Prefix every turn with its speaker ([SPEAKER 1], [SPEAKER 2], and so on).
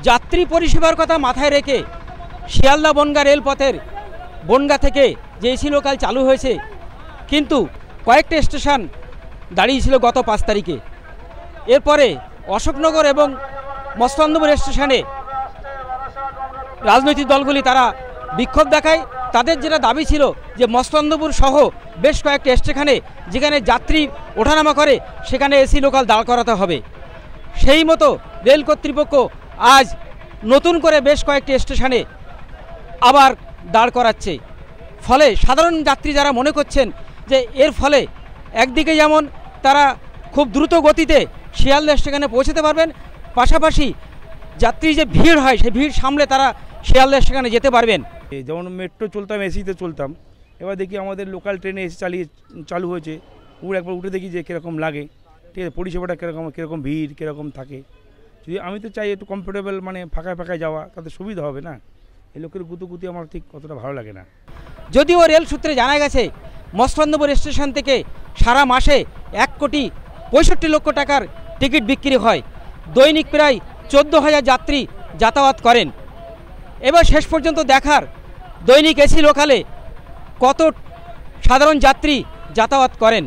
[SPEAKER 1] যাত্রী পরিষেবার কথা মাথায় রেখে শিয়ালদা বনগা রেলপথের বনগা থেকে যে এসি লোকাল চালু হয়েছে, কিন্তু কয়েকটা স্টেশন দাঁড়িয়েছিল গত 5 তারিখে। এরপরে অশোকনগর এবং মস্তন্দপুর স্টেশনে রাজনৈতিক দলগুলি তারা বিক্ষোভ দেখায়। তাদের যেটা দাবি ছিল যে মস্তন্দপুর সহ বেশ কয়েকটি স্টেশনে যেখানে যাত্রী ওঠানামা করে সেখানে এসি লোকাল দাঁড় করাতে হবে। সেই মতো রেল কর্তৃপক্ষ আজ নতুন করে বেশ কয়েকটি স্টেশনে আবার দাঁড় করাচ্ছে। ফলে সাধারণ যাত্রী যারা মনে করছেন যে এর ফলে একদিকে যেমন তারা খুব দ্রুত গতিতে শিয়ালদা স্টেশনে পৌঁছতে পারবেন, পাশাপাশি যাত্রী যে ভিড় হয় সেই ভিড় সামলে তারা শিয়ালদা স্টেশনে যেতে পারবেন।
[SPEAKER 2] যেমন মেট্রো চলতাম, এসিতে চলতাম, এবার দেখি আমাদের লোকাল ট্রেনে এসি চালু হয়েছে, একবার উঠে দেখি যে কীরকম লাগে, ঠিক আছে, পরিষেবাটা কীরকম ভিড় কীরকম থাকে। যদি আমি তো চাই একটু কমফোর্টেবল, মানে ফাঁকায় ফাঁকায় যাওয়া, তাতে সুবিধা হবে না। এই লোকের গুতুগুতি আমার ঠিক অতটা ভালো লাগে না।
[SPEAKER 1] যদিও রেল সূত্রে জানা গেছে মস্তন্দপুর স্টেশন থেকে সারা মাসে 1,65,00,000 টাকার টিকিট বিক্রি হয়, দৈনিক প্রায় 14,000 যাত্রী যাতায়াত করেন। এবার শেষ পর্যন্ত দেখার দৈনিক এসি লোকালে কত সাধারণ যাত্রী যাতায়াত করেন।